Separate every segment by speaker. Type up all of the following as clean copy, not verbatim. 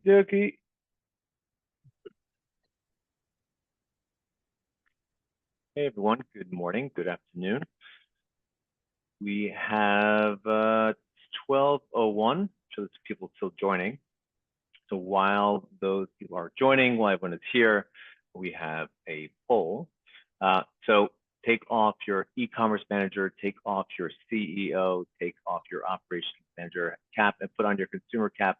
Speaker 1: Dookie. Hey everyone, good morning, good afternoon. We have 12:01, so there's people still joining. So while those people are joining, while everyone is here, we have a poll. So take off your e-commerce manager, take off your CEO, take off your operations manager cap and put on your consumer cap.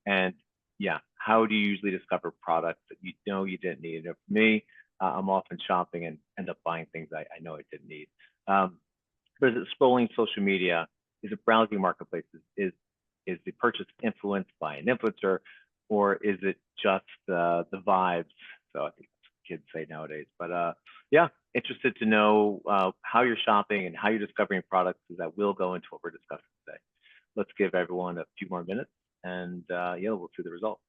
Speaker 1: And yeah, how do you usually discover products that you know you didn't need? And for me, I'm often shopping and end up buying things I know I didn't need. But is it scrolling social media? Is it browsing marketplaces? Is the purchase influenced by an influencer, or is it just the vibes? So I think that's what kids say nowadays. But yeah, interested to know how you're shopping and how you're discovering products, because that will go into what we're discussing today. Let's give everyone a few more minutes, and yeah, we'll see the results.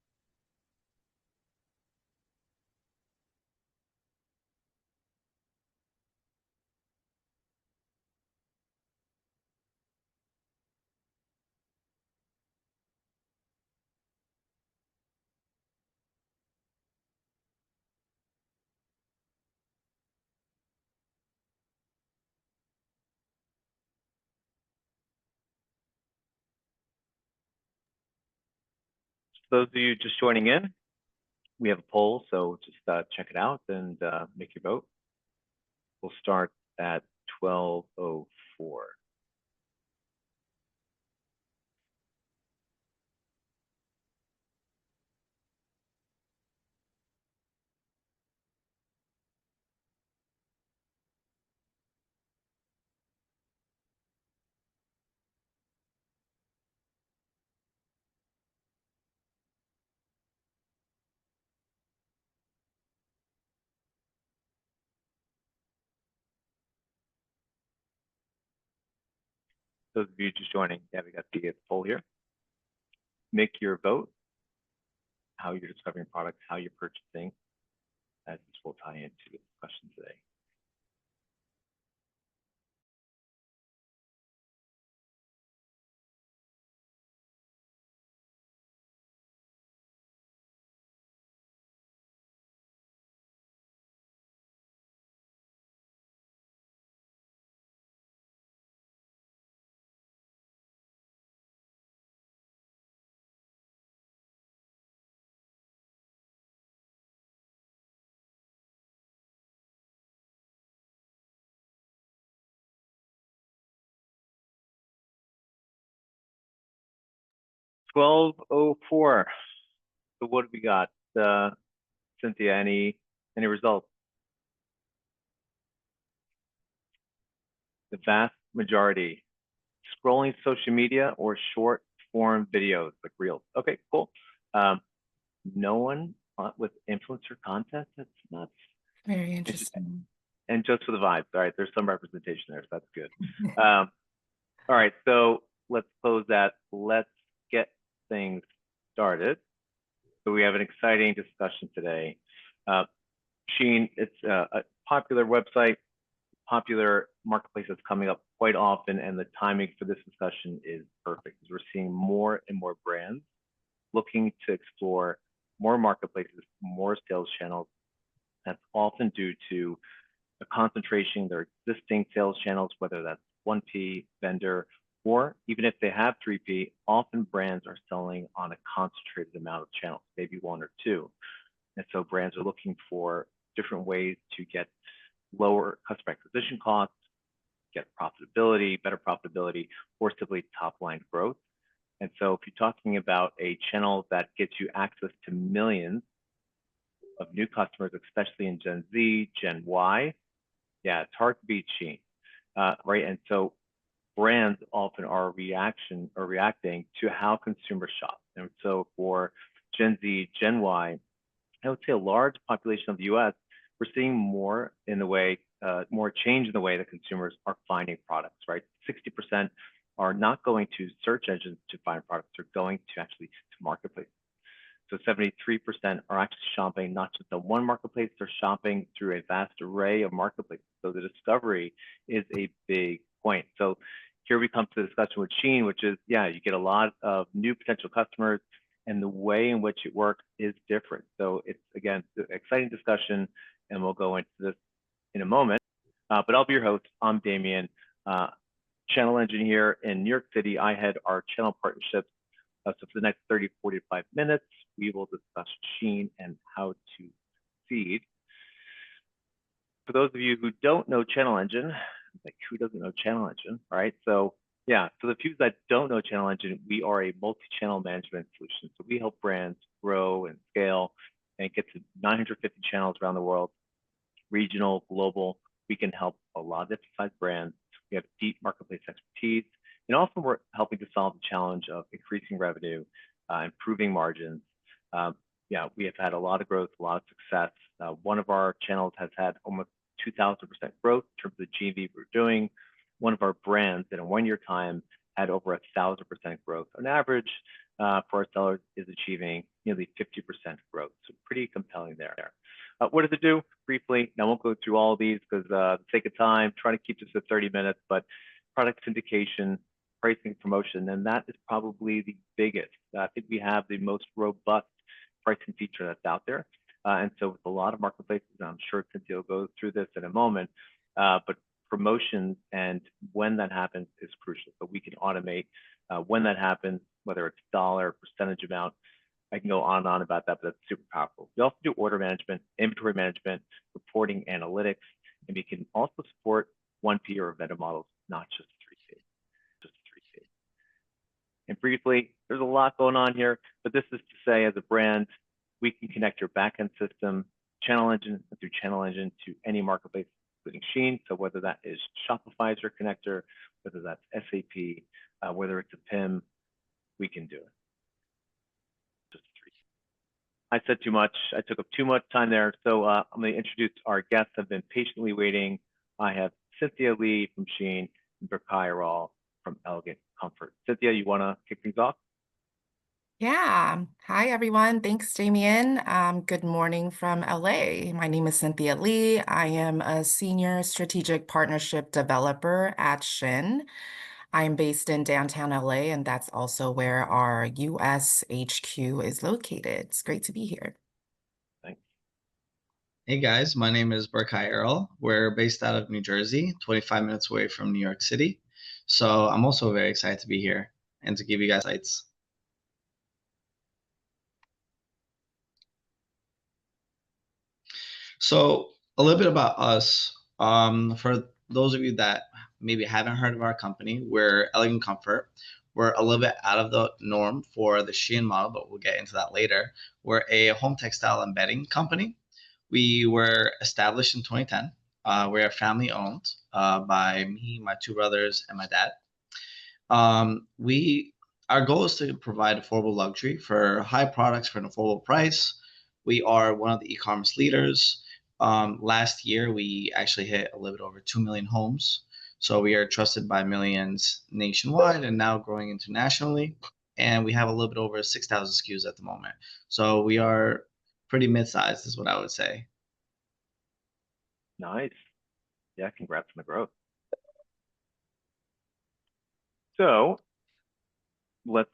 Speaker 1: For those of you just joining in, we have a poll, so just check it out and make your vote. We'll start at 12:04. Those of you just joining, yeah, we got the poll here. Make your vote, how you're discovering products, how you're purchasing, as this will tie into the discussion today. $12:04. So what have we got? Cynthia, any results? The vast majority scrolling social media or short form videos like reels. Okay, cool. No one with influencer content. That's nuts.
Speaker 2: Very interesting.
Speaker 1: And just for the vibes. All right, there's some representation there, so that's good. All right, so let's close that. Let's get things started. So we have an exciting discussion today. SHEIN, it's a popular website, popular marketplace that's coming up quite often, and the timing for this discussion is perfect because we're seeing more and more brands looking to explore more marketplaces, more sales channels. That's often due to a concentration in their existing sales channels, whether that's 1P, vendor, or even if they have 3P, often brands are selling on a concentrated amount of channels, maybe one or two. And so brands are looking for different ways to get lower customer acquisition costs, get profitability, better profitability, or simply top line growth. And so if you're talking about a channel that gets you access to millions of new customers, especially in Gen Z, Gen Y, yeah, it's hard to beat SHEIN, right? And so brands often are reacting to how consumers shop. And so for Gen Z, Gen Y, I would say a large population of the US, we're seeing more in the way, more change in the way that consumers are finding products, right? 60% are not going to search engines to find products, they're going to actually to marketplaces. So 73% are actually shopping not just on one marketplace, they're shopping through a vast array of marketplaces. So the discovery is a big point. So here we come to the discussion with SHEIN, which is, yeah, you get a lot of new potential customers, and the way in which it works is different. So it's, again, an exciting discussion, and we'll go into this in a moment. But I'll be your host. I'm Damien, ChannelEngine here in New York City. I head our channel partnerships. So for the next 30, 45 minutes, we will discuss SHEIN and how to succeed. For those of you who don't know ChannelEngine, like who doesn't know ChannelEngine, right? So yeah, for the few that don't know ChannelEngine, we are a multi-channel management solution. So we help brands grow and scale and get to 950 channels around the world, regional, global. We can help a lot of different size brands. We have deep marketplace expertise, and also we're helping to solve the challenge of increasing revenue, improving margins. Yeah, we have had a lot of growth, a lot of success. One of our channels has had almost 2,000% growth in terms of the GMV we're doing. One of our brands in a 1-year time had over 1,000% growth. On average, for our sellers is achieving nearly 50% growth. So pretty compelling there. What does it do? Briefly, now I won't go through all of these because for the sake of time, trying to keep this at 30 minutes, but product syndication, pricing, promotion, and that is probably the biggest. I think we have the most robust pricing feature that's out there. And so with a lot of marketplaces, and I'm sure Cynthia will go through this in a moment, but promotions and when that happens is crucial. So we can automate when that happens, whether it's dollar, percentage amount. I can go on and on about that, but that's super powerful. We also do order management, inventory management, reporting, analytics, and we can also support 1P or vendor models, not just 3P. And briefly, there's a lot going on here, but this is to say, as a brand, we can connect your backend system, ChannelEngine, through ChannelEngine to any marketplace, including SHEIN. So whether that is Shopify as your connector, whether that's SAP, whether it's a PIM, we can do it. Just 3. I said too much. I took up too much time there. So I'm going to introduce our guests have been patiently waiting. I have Cynthia Lee from SHEIN and Berkay Aral from Elegant Comfort. Cynthia, you want to kick things off?
Speaker 2: Yeah. Hi, everyone. Thanks, Damien. Good morning from LA. My name is Cynthia Lee. I am a senior strategic partnership developer at SHEIN. I'm based in downtown LA, and that's also where our US HQ is located. It's great to be here.
Speaker 1: Thanks.
Speaker 3: Hey guys, my name is Berkay Earl. We're based out of New Jersey, 25 minutes away from New York City. So I'm also very excited to be here and to give you guys insights. So a little bit about us. For those of you that maybe haven't heard of our company, we're Elegant Comfort. We're a little bit out of the norm for the SHEIN model, but we'll get into that later. We're a home textile and bedding company. We were established in 2010. We're family owned by me, my 2 brothers, and my dad. Our goal is to provide affordable luxury for high products for an affordable price. We are one of the e-commerce leaders. Last year, we actually hit a little bit over 2 million homes. So we are trusted by millions nationwide and now growing internationally. And we have a little bit over 6,000 SKUs at the moment. So we are pretty mid-sized is what I would say.
Speaker 1: Nice. Yeah, congrats on the growth. So let's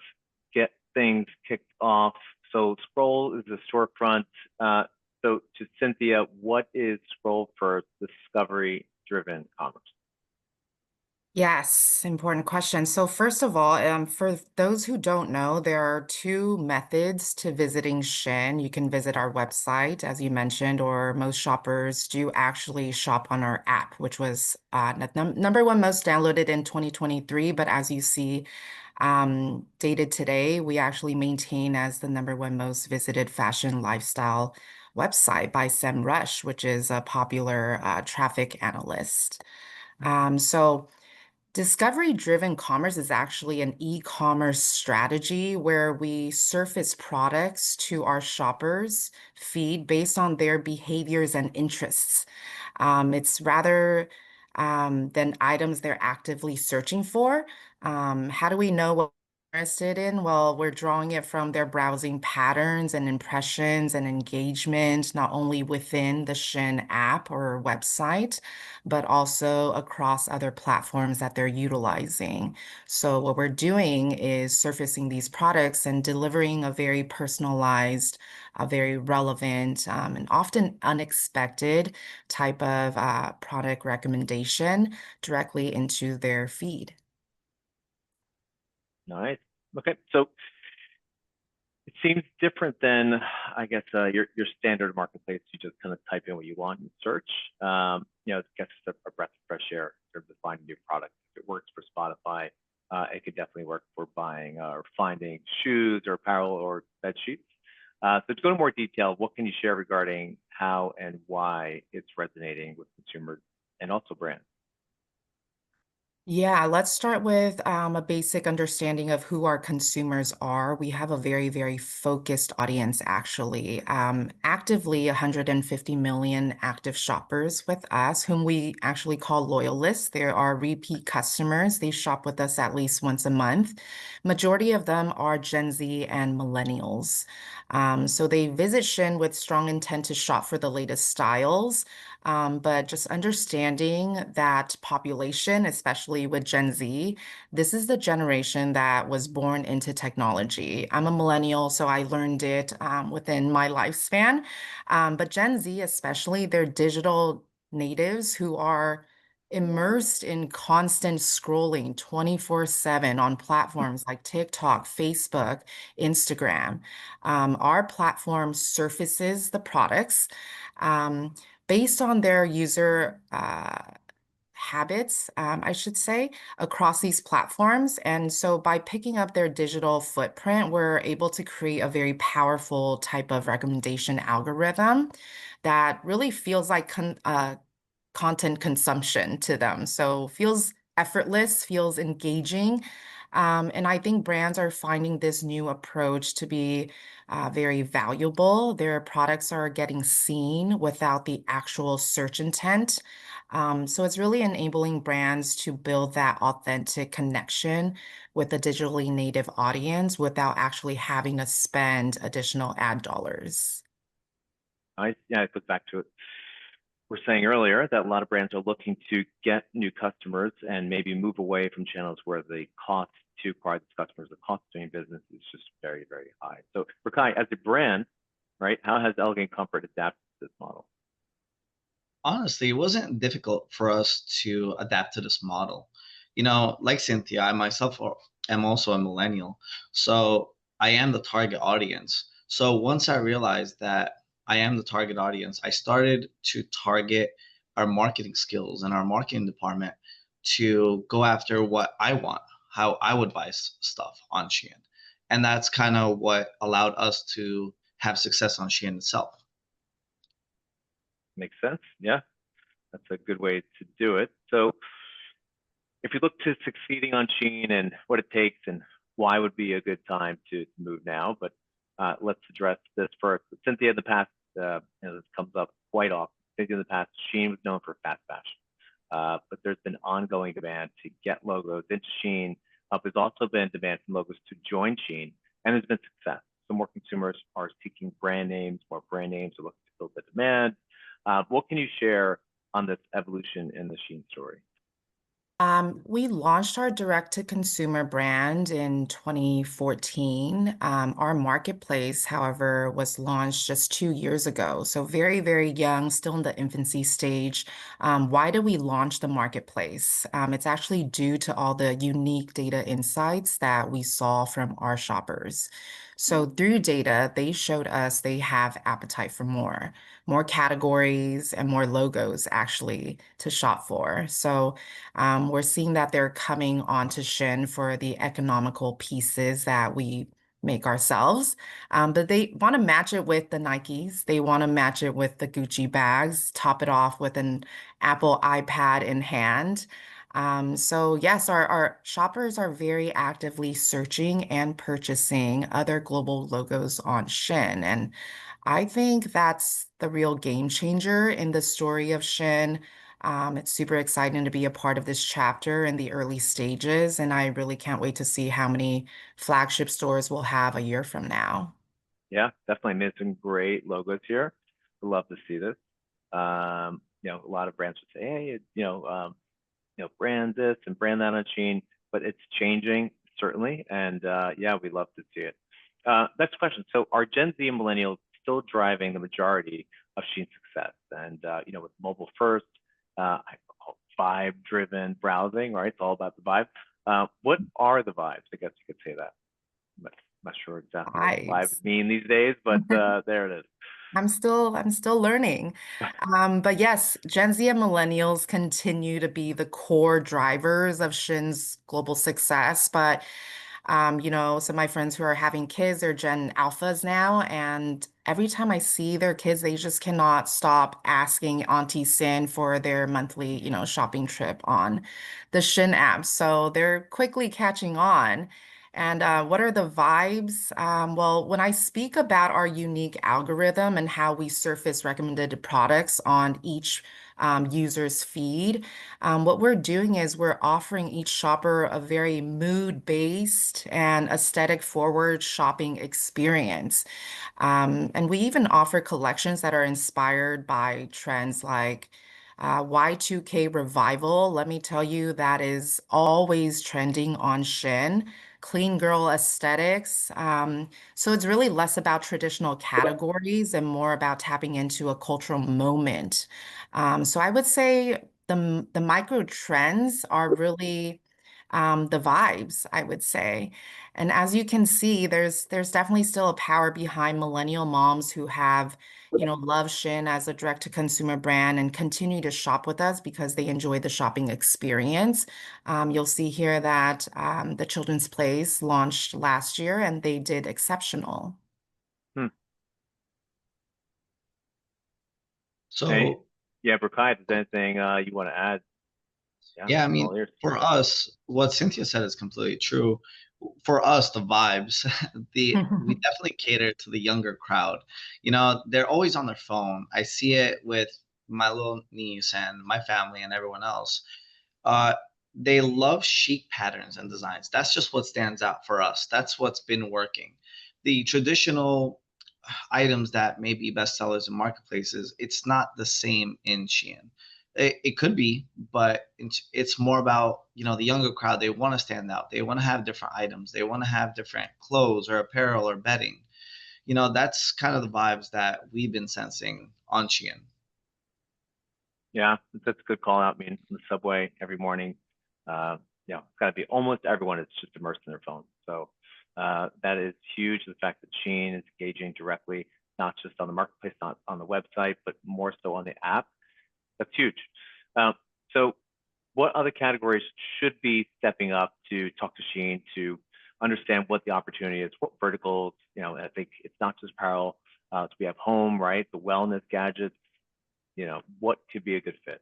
Speaker 1: get things kicked off. So Scroll is the storefront. So to Cynthia, what is Scroll for discovery-driven commerce?
Speaker 2: Yes, important question. So first of all, for those who don't know, there are 2 methods to visiting SHEIN. You can visit our website, as you mentioned, or most shoppers do actually shop on our app, which was number 1 most downloaded in 2023. But as you see, dated today, we actually maintain as the number 1 most visited fashion lifestyle website by SEMrush, which is a popular traffic analyst. So discovery-driven commerce is actually an e-commerce strategy where we surface products to our shoppers' feed based on their behaviors and interests. It's rather than items they're actively searching for. How do we know what interested in? Well, we're drawing it from their browsing patterns and impressions and engagement, not only within the SHEIN app or website, but also across other platforms that they're utilizing. So what we're doing is surfacing these products and delivering a very personalized, a very relevant, and often unexpected type of product recommendation directly into their feed.
Speaker 1: Nice. Okay, so it seems different than, I guess, your standard marketplace. You just kind of type in what you want in search. It gets a breath of fresh air in terms of finding new products. If it works for Spotify, it could definitely work for buying or finding shoes or apparel or bed sheets. So to go into more detail, what can you share regarding how and why it's resonating with consumers and also brands?
Speaker 2: Yeah, let's start with a basic understanding of who our consumers are. We have a very, very focused audience, actually. Actively, 150 million active shoppers with us, whom we actually call loyalists. There are repeat customers. They shop with us at least once a month. Majority of them are Gen Z and millennials. So they visit Shein with strong intent to shop for the latest styles. But just understanding that population, especially with Gen Z, this is the generation that was born into technology. I'm a millennial, so I learned it within my lifespan. But Gen Z, especially, they're digital natives who are immersed in constant scrolling 24/7 on platforms like TikTok, Facebook, Instagram. Our platform surfaces the products. Um, Based on their user habits, I should say, across these platforms. And so by picking up their digital footprint, we're able to create a very powerful type of recommendation algorithm that really feels like content consumption to them. So feels effortless, feels engaging. And I think brands are finding this new approach to be very valuable. Their products are getting seen without the actual search intent. So it's really enabling brands to build that authentic connection with a digitally native audience without actually having to spend additional ad dollars.
Speaker 1: Yeah, it goes back to it. We're saying earlier that a lot of brands are looking to get new customers and maybe move away from channels where the cost to acquire these customers, the cost of doing business is just very, very high. So, Rakai, as a brand, right, how has Elegant Comfort adapted to this model?
Speaker 3: Honestly, it wasn't difficult for us to adapt to this model. Like Cynthia, I myself am also a millennial, so I am the target audience. So once I realized that I am the target audience, I started to target our marketing skills and our marketing department to go after what I want, how I would buy stuff on Shein. And that's kind of what allowed us to have success on Shein itself.
Speaker 1: Makes sense? Yeah, that's a good way to do it. So, if you look to succeeding on Shein and what it takes and why would be a good time to move now, but let's address this first. Cynthia, in the past, this comes up quite often. Cynthia, in the past, Shein was known for fast fashion, but there's been ongoing demand to get logos into Shein. There's also been demand from logos to join Shein, and there's been success. So more consumers are seeking brand names, more brand names are looking to build the demand. What can you share on this evolution in the Shein story?
Speaker 2: We launched our direct-to-consumer brand in 2014. Our marketplace, however, was launched just 2 years ago. So very, very young, still in the infancy stage. Why did we launch the marketplace? It's actually due to all the unique data insights that we saw from our shoppers. So through data, they showed us they have appetite for more categories and more logos actually to shop for. So we're seeing that they're coming onto Shein for the economical pieces that we make ourselves. But they want to match it with the Nikes. They want to match it with the Gucci bags, top it off with an Apple iPad in hand. So yes, our shoppers are very actively searching and purchasing other global logos on Shein. And I think that's the real game changer in the story of Shein. It's super exciting to be a part of this chapter in the early stages, and I really can't wait to see how many flagship stores we'll have a year from now.
Speaker 1: Yeah, definitely. I mean, some great logos here. I love to see this. A lot of brands would say, hey, brand this and brand that on Shein, but it's changing certainly, and yeah, we love to see it. Next question. So, are Gen Z and millennials still driving the majority of Shein's success? And with mobile first, I call it vibe-driven browsing, right? It's all about the vibe. What are the vibes? I guess you could say that. I'm not sure exactly what
Speaker 2: Vibes.
Speaker 1: vibes mean these days, but there it is.
Speaker 2: I'm still learning. But yes, Gen Z and millennials continue to be the core drivers of Shin's global success. But some of my friends who are having kids are Gen Alphas now, and every time I see their kids, they just cannot stop asking Auntie Sin for their monthly, shopping trip on the Shin app. So they're quickly catching on. And what are the vibes? Well, when I speak about our unique algorithm and how we surface recommended products on each user's feed, what we're doing is we're offering each shopper a very mood-based and aesthetic-forward shopping experience. And we even offer collections that are inspired by trends like Y2K revival. Let me tell you, that is always trending on Shin. Clean girl aesthetics. So it's really less about traditional categories and more about tapping into a cultural moment. So I would say the micro trends are really the vibes, I would say. And as you can see, there's definitely still a power behind millennial moms who have, love Shin as a direct-to-consumer brand and continue to shop with us because they enjoy the shopping experience. You'll see here that the Children's Place launched last year and they did exceptional.
Speaker 1: Hmm. Hey,
Speaker 3: So
Speaker 1: yeah, Burkai, if there's anything you want to add, yeah,
Speaker 3: yeah, I mean,
Speaker 1: all ears.
Speaker 3: for us, what Cynthia said is completely true. For us, the vibes, we definitely cater to the younger crowd. They're always on their phone. I see it with my little niece and my family and everyone else. Uh, they love chic patterns and designs. That's just what stands out for us. That's what's been working. The traditional items that may be bestsellers in marketplaces, it's not the same in Shein. It could be, but it's more about, the younger crowd. They want to stand out. They want to have different items. They want to have different clothes or apparel or bedding. That's kind of the vibes that we've been sensing on Shein.
Speaker 1: Yeah, that's a good call out. I mean, in the subway every morning, it's got to be almost everyone is just immersed in their phone. So that is huge. The fact that Shein is engaging directly, not just on the marketplace, not on the website, but more so on the app. That's huge. So what other categories should be stepping up to talk to Shein to understand what the opportunity is? What verticals? I think it's not just apparel. So we have home, right? The wellness gadgets. What could be a good fit?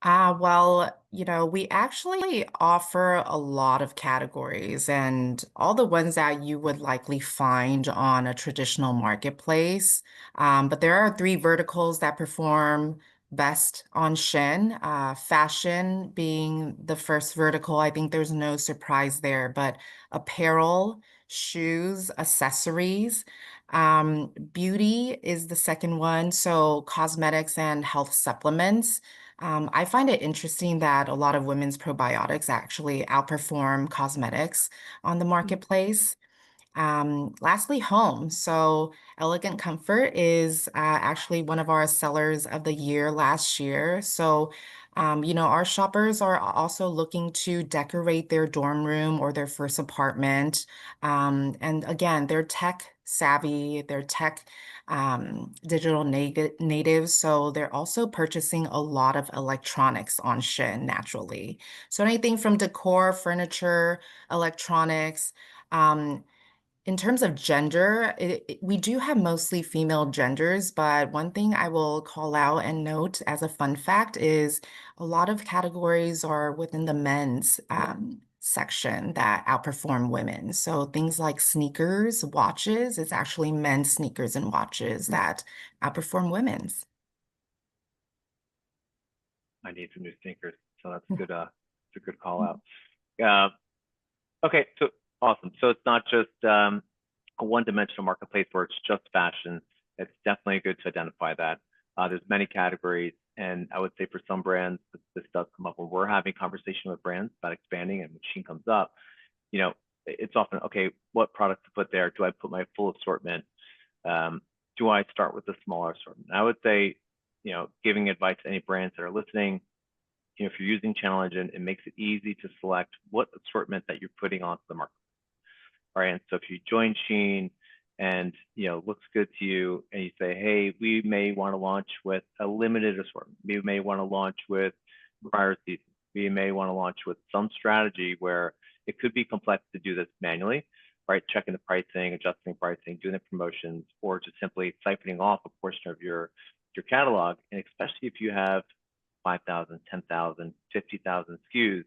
Speaker 2: Well, we actually offer a lot of categories and all the ones that you would likely find on a traditional marketplace. But there are three verticals that perform best on Shin. Fashion being the first vertical. I think there's no surprise there, but apparel, shoes, accessories. Beauty is the second one. So cosmetics and health supplements. I find it interesting that a lot of women's probiotics actually outperform cosmetics on the marketplace. Lastly, home. So Elegant Comfort is actually one of our sellers of the year last year. So, our shoppers are also looking to decorate their dorm room or their first apartment. And again, they're tech savvy, they're tech digital natives. So they're also purchasing a lot of electronics on Shein naturally. So anything from decor, furniture, electronics. Um, in terms of gender, we do have mostly female genders, but one thing I will call out and note as a fun fact is a lot of categories are within the men's section that outperform women. So things like sneakers, watches, it's actually men's sneakers and watches that outperform women's.
Speaker 1: I need some new sneakers. So that's good. It's a good call out. Uh, okay, so awesome. So it's not just a one-dimensional marketplace where it's just fashion. It's definitely good to identify that. There's many categories, and I would say for some brands, this does come up when we're having conversation with brands about expanding, and when SHEIN comes up, you know, it's often, okay, what product to put there? Do I put my full assortment? Do I start with a smaller assortment? I would say, giving advice to any brands that are listening, if you're using ChannelEngine, it makes it easy to select what assortment that you're putting onto the market. All right, and so if you join SHEIN and looks good to you, and you say, hey, we may want to launch with a limited assortment. We may want to launch with prior season. We may want to launch with some strategy where it could be complex to do this manually, right? Checking the pricing, adjusting pricing, doing the promotions, or just simply siphoning off a portion of your catalog. And especially if you have 5,000, 10,000, 50,000 SKUs,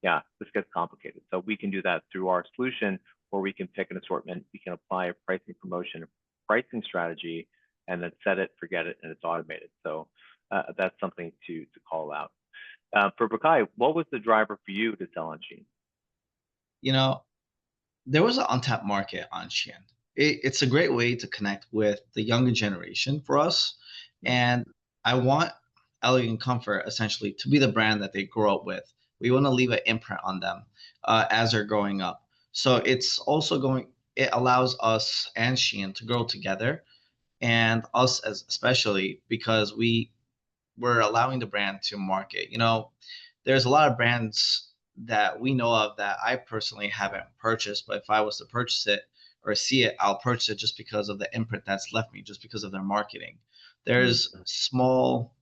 Speaker 1: yeah, this gets complicated. So we can do that through our solution, where we can pick an assortment, we can apply a pricing promotion, a pricing strategy, and then set it, forget it, and it's automated. So that's something to call out. For Bukai, what was the driver for you to sell on SHEIN?
Speaker 3: There was an untapped market on SHEIN. It's a great way to connect with the younger generation for us. And I want Elegant Comfort essentially to be the brand that they grow up with. We want to leave an imprint on them as they're growing up. So it's also it allows us and SHEIN to grow together, and us especially because we're allowing the brand to market. There's a lot of brands that we know of that I personally haven't purchased, but if I was to purchase it or see it, I'll purchase it just because of the imprint that's left me, just because of their marketing. There's small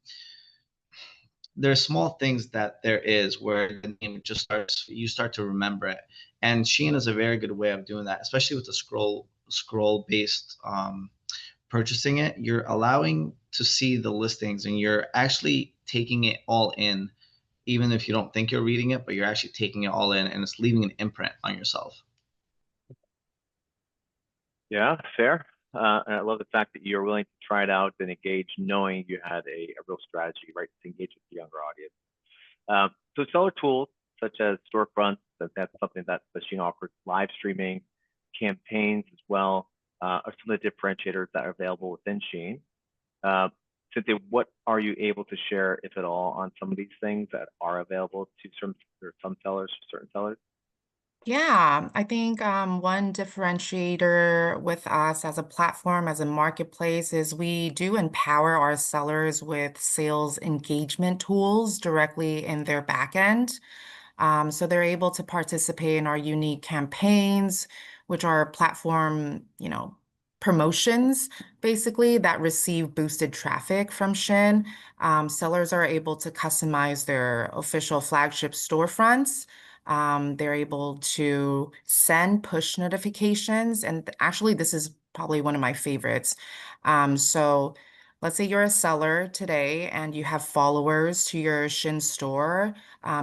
Speaker 3: things that there is where the name just you start to remember it. And SHEIN is a very good way of doing that, especially with the scroll based purchasing it. You're allowing to see the listings, and you're actually taking it all in, even if you don't think you're reading it, but you're actually taking it all in, and it's leaving an imprint on yourself.
Speaker 1: Yeah, fair. And I love the fact that you're willing to try it out and engage, knowing you had a real strategy, right, to engage with the younger audience. So seller tools such as storefronts, that's something that the SHEIN offers. Live streaming, campaigns as well, are some of the differentiators that are available within SHEIN. Cynthia, what are you able to share, if at all, on some of these things that are available to some sellers, certain sellers?
Speaker 2: Yeah, I think one differentiator with us as a platform, as a marketplace, is we do empower our sellers with sales engagement tools directly in their backend. So they're able to participate in our unique campaigns, which are platform, promotions, basically, that receive boosted traffic from SHEIN. Sellers are able to customize their official flagship storefronts. They're able to send push notifications. And actually, this is probably one of my favorites. So let's say you're a seller today and you have followers to your SHEIN store.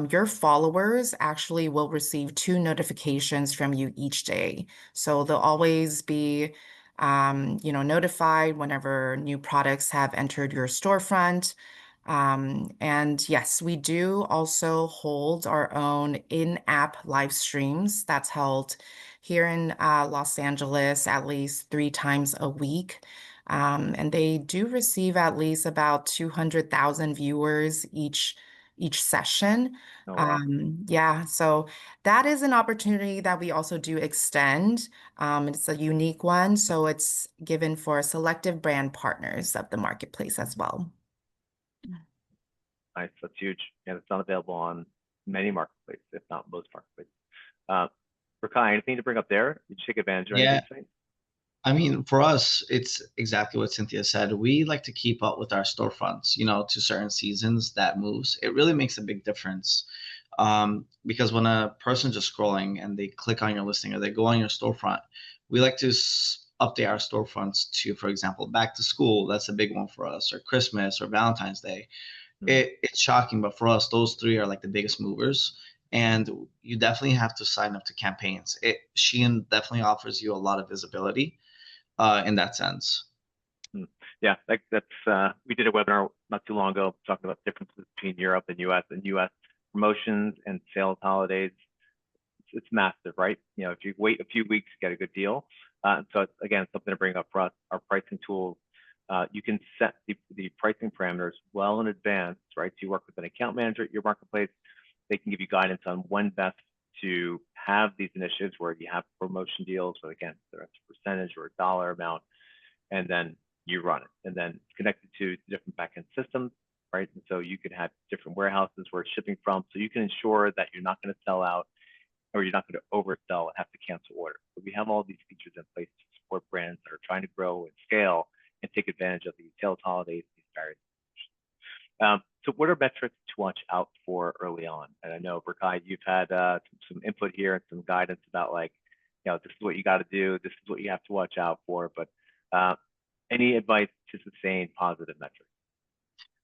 Speaker 2: Your followers actually will receive 2 notifications from you each day. So they'll always be notified whenever new products have entered your storefront. And yes, we do also hold our own in-app live streams that's held here in Los Angeles at least 3 times a week. And they do receive at least about 200,000 viewers each session.
Speaker 1: Oh, wow.
Speaker 2: Yeah, so that is an opportunity that we also do extend. It's a unique one, so it's given for selective brand partners of the marketplace as well.
Speaker 1: Nice, that's huge. And it's not available on many marketplaces, if not most marketplaces. Rakai, anything to bring up there? Did you take advantage of any of these things?
Speaker 3: I mean, for us, it's exactly what Cynthia said. We like to keep up with our storefronts, to certain seasons that moves. It really makes a big difference. Because when a person's just scrolling and they click on your listing or they go on your storefront, we like to update our storefronts to, for example, back to school. That's a big one for us, or Christmas or Valentine's Day. It's shocking, but for us, those 3 are like the biggest movers. And you definitely have to sign up to campaigns. SHEIN definitely offers you a lot of visibility in that sense.
Speaker 1: Yeah, we did a webinar not too long ago talking about differences between Europe and US, and US promotions and sales holidays. It's massive, right? You know, if you wait a few weeks, you get a good deal. So it's, again, something to bring up for us. Our pricing tools, you can set the pricing parameters well in advance, right? So you work with an account manager at your marketplace. They can give you guidance on when best to have these initiatives where you have promotion deals, but again, there's a percentage or a dollar amount, and then you run it. And then it's connected to different backend systems, right? And so you could have different warehouses where it's shipping from. So you can ensure that you're not going to sell out or you're not going to oversell and have to cancel orders. So we have all these features in place to support brands that are trying to grow and scale and take advantage of these sales holidays, these various. So what are metrics to watch out for early on? And I know, Berkay, you've had some input here and some guidance about, like, you know, this is what you got to do, this is what you have to watch out for. But any advice to sustain positive metrics?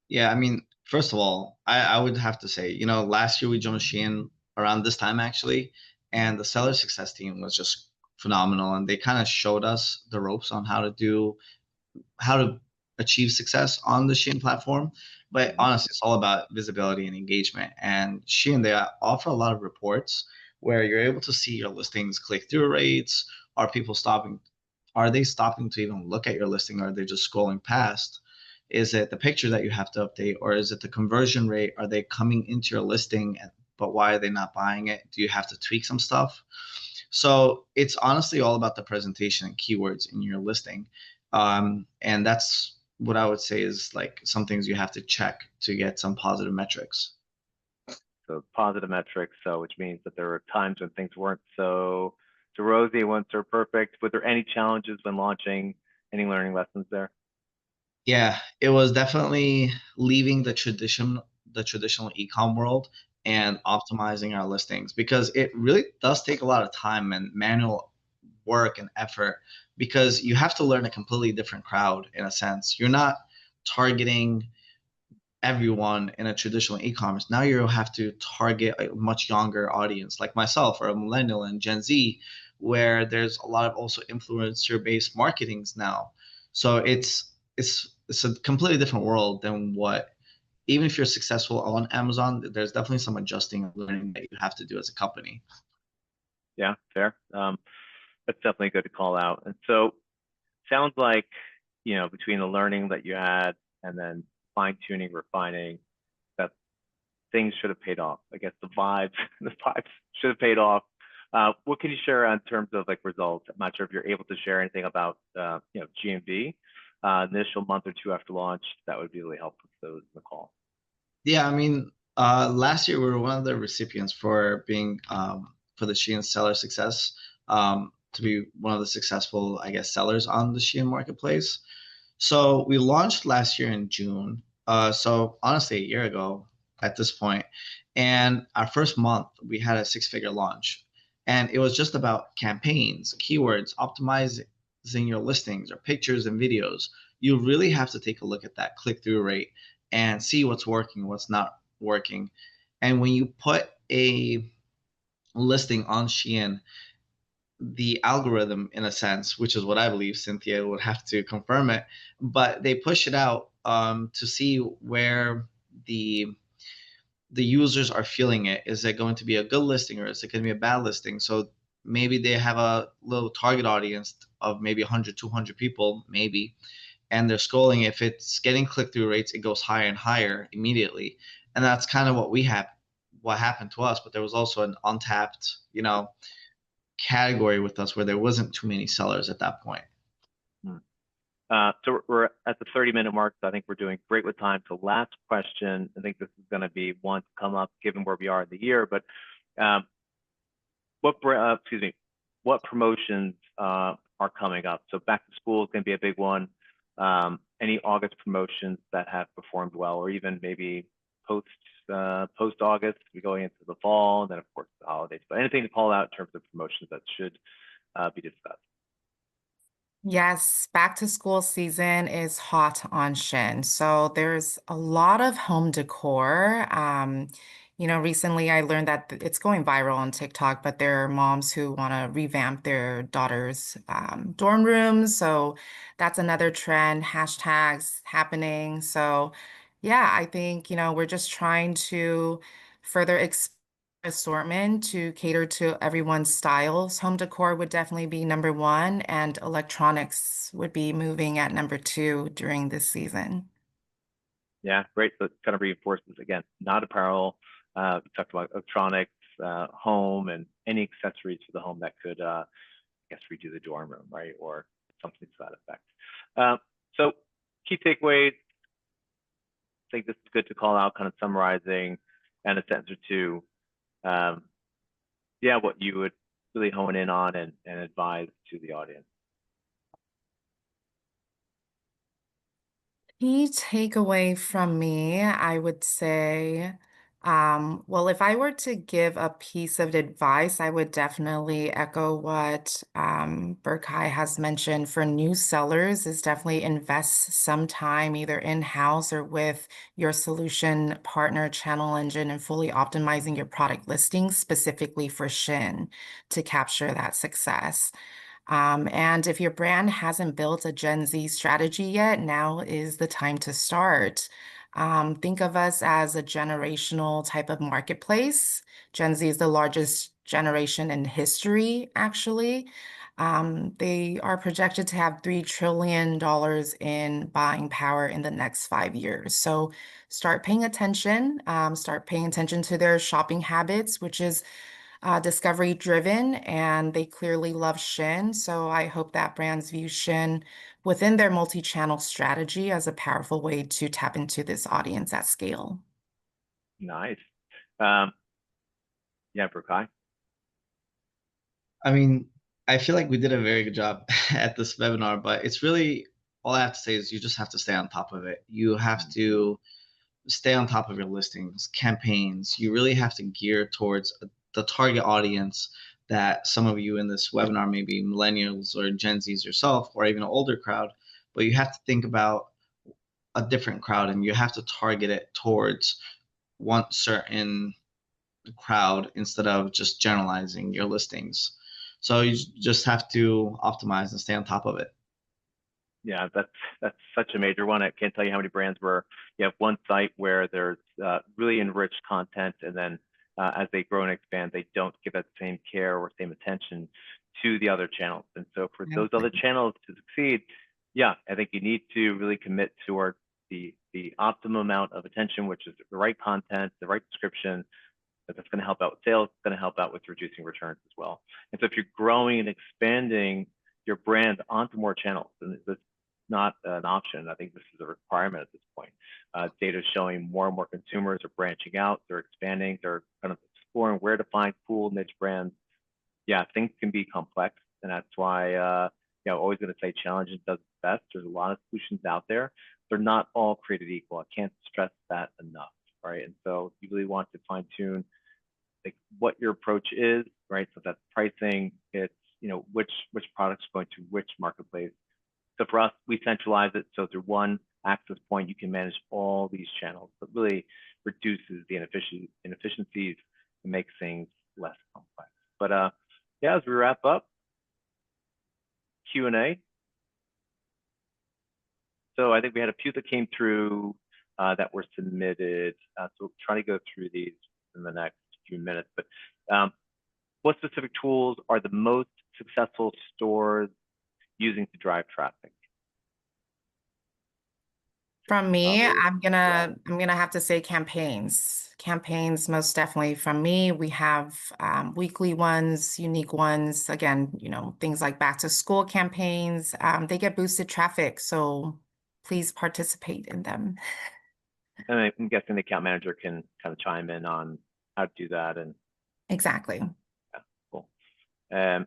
Speaker 3: Yeah, I mean, first of all, I would have to say, you know, last year we joined Shein around this time actually, and the seller success team was just phenomenal, and they kind of showed us the ropes on how to achieve success on the Shein platform. But honestly, it's all about visibility and engagement. And Shein, they offer a lot of reports where you're able to see your listings click-through rates. Are people stopping? Are they stopping to even look at your listing? Or are they just scrolling past? Is it the picture that you have to update, or is it the conversion rate? Are they coming into your listing, but why are they not buying it? Do you have to tweak some stuff? So it's honestly all about the presentation and keywords in your listing. And that's what I would say is like some things you have to check to get some positive metrics.
Speaker 1: So positive metrics, so which means that there were times when things weren't so rosy, weren't so perfect. Were there any challenges when launching? Any learning lessons there?
Speaker 3: Yeah, it was definitely leaving the traditional e-com world and optimizing our listings, because it really does take a lot of time and manual work and effort, because you have to learn a completely different crowd in a sense. You're not targeting everyone in a traditional e-commerce. Now you have to target a much younger audience like myself or a millennial and Gen Z, where there's a lot of also influencer-based marketings now. So it's a completely different world than what, even if you're successful on Amazon, there's definitely some adjusting and learning that you have to do as a company.
Speaker 1: Yeah, fair. That's definitely good to call out. And so sounds like, you know, between the learning that you had and then fine tuning, refining, that things should have paid off. I guess the vibes should have paid off. What can you share in terms of like results? I'm not sure if you're able to share anything about you know, GMV, initial month or two after launch. That would be really helpful for those in the call.
Speaker 3: Yeah, I mean, last year we were one of the recipients for being for the Shein seller success, to be one of the successful, I guess, sellers on the Shein Marketplace. So we launched last year in June. So honestly, a year ago at this point, and our first month we had a six-figure launch, and it was just about campaigns, keywords, optimizing your listings or pictures and videos. You really have to take a look at that click-through rate and see what's working, what's not working. And when you put a listing on Shein, the algorithm, in a sense, which is what I believe, Cynthia would have to confirm it, but they push it out to see where the users are feeling it. Is it going to be a good listing, or is it going to be a bad listing? So maybe they have a little target audience of maybe 100, 200 people, maybe, and they're scrolling. If it's getting click-through rates, it goes higher and higher immediately. And that's kind of what happened to us. But there was also an untapped, you know, category with us where there wasn't too many sellers at that point.
Speaker 1: So we're at the 30-minute mark, so I think we're doing great with time. So last question, I think this is going to be one to come up given where we are in the year, but what promotions are coming up? So back to school is going to be a big one. Any August promotions that have performed well, or even maybe post August, we going into the fall, and then of course the holidays. But anything to call out in terms of promotions that should be discussed?
Speaker 2: Yes, back to school season is hot on Shein. So there's a lot of home decor. Recently I learned that it's going viral on TikTok, but there are moms who want to revamp their daughters' dorm rooms. So that's another trend, hashtags happening. So yeah, I think, we're just trying to further expand assortment to cater to everyone's styles. Home decor would definitely be number one, and electronics would be moving at number two during this season.
Speaker 1: Yeah, great. So it kind of reinforces again, not apparel. We talked about electronics, home, and any accessories for the home that could, I guess, redo the dorm room, right, or something to that effect. So key takeaways. I think this is good to call out, kind of summarizing, and a sentence or two. Yeah, what you would really hone in on and advise to the audience.
Speaker 2: Key takeaway from me, I would say, well, if I were to give a piece of advice, I would definitely echo what Berkay has mentioned for new sellers is definitely invest some time either in-house or with your solution partner ChannelEngine and fully optimizing your product listings specifically for SHEIN to capture that success. And if your brand hasn't built a Gen Z strategy yet, now is the time to start. Think of us as a generational type of marketplace. Gen Z is the largest generation in history, actually. They are projected to have $3 trillion in buying power in the next 5 years. So start paying attention, to their shopping habits, which is discovery driven, and they clearly love SHEIN. So I hope that brands view SHEIN within their multi-channel strategy as a powerful way to tap into this audience at scale.
Speaker 1: Nice. Yeah, Berkay.
Speaker 3: I mean, I feel like we did a very good job at this webinar, but it's really all I have to say is you just have to stay on top of it. You have to stay on top of your listings, campaigns. You really have to gear towards the target audience that some of you in this webinar, maybe millennials or Gen Zs yourself, or even an older crowd, but you have to think about a different crowd and you have to target it towards one certain crowd instead of just generalizing your listings. So you just have to optimize and stay on top of it.
Speaker 1: Yeah, that's such a major one. I can't tell you how many brands where you have one site where there's really enriched content, and then as they grow and expand, they don't give that same care or same attention to the other channels. And so for those other channels to succeed, yeah, I think you need to really commit toward the optimum amount of attention, which is the right content, the right description. That's going to help out with sales. It's going to help out with reducing returns as well. And so if you're growing and expanding your brand onto more channels, then it's not an option. I think this is a requirement at this point. Data is showing more and more consumers are branching out, they're expanding, they're kind of exploring where to find cool niche brands. Yeah, things can be complex, and that's why always going to say challenges does it best. There's a lot of solutions out there. They're not all created equal. I can't stress that enough, right? And so you really want to fine tune like what your approach is, right? So that's pricing, it's which products going to which marketplace. So for us, we centralize it so through one access point, you can manage all these channels. So it really reduces the inefficiencies and makes things less complex. But yeah, as we wrap up, Q&A. So I think we had a few that came through that were submitted. So we'll try to go through these in the next few minutes. But what specific tools are the most successful stores using to drive traffic?
Speaker 2: From me,
Speaker 1: Probably,
Speaker 2: I'm gonna have to say campaigns. Campaigns, most definitely from me. We have weekly ones, unique ones. Again, things like back to school campaigns. They get boosted traffic, so please participate in them.
Speaker 1: And I'm guessing the account manager can kind of chime in on how to do that. And
Speaker 2: Exactly.
Speaker 1: yeah, cool. I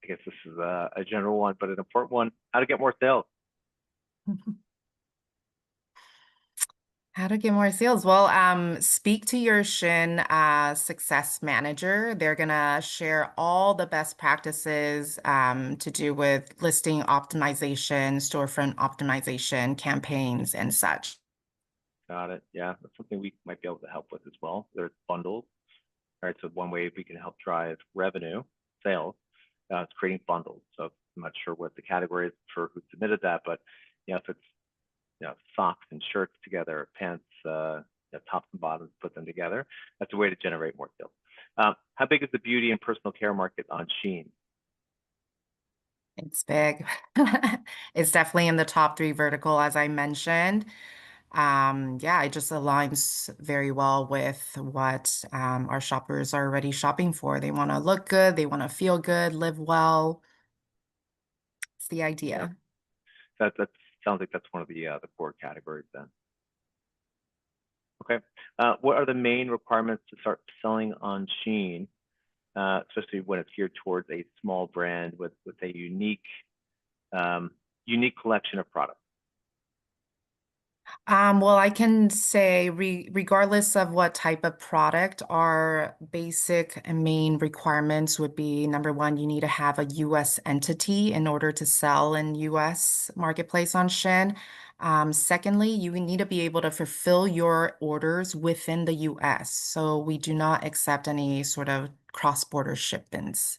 Speaker 1: guess this is a general one, but an important one: how to get more sales.
Speaker 2: How to get more sales? Well, speak to your SHEIN success manager. They're gonna share all the best practices to do with listing optimization, storefront optimization, campaigns, and such.
Speaker 1: Got it. Yeah, that's something we might be able to help with as well. There's bundles. All right, so one way we can help drive revenue, sales, is creating bundles. So I'm not sure what the category is for who submitted that, but if it's socks and shirts together, pants, tops and bottoms, put them together, that's a way to generate more sales. How big is the beauty and personal care market on SHEIN?
Speaker 2: It's big. It's definitely in the top 3 vertical, as I mentioned. Yeah, it just aligns very well with what our shoppers are already shopping for. They want to look good, they want to feel good, live well. It's the idea.
Speaker 1: That sounds like that's one of the core categories then. Okay. What are the main requirements to start selling on SHEIN, especially when it's geared towards a small brand with a unique collection of products?
Speaker 2: Well, I can say regardless of what type of product, our basic and main requirements would be number one, you need to have a US entity in order to sell in US marketplace on SHEIN. Secondly, you need to be able to fulfill your orders within the US. So we do not accept any sort of cross-border shipments.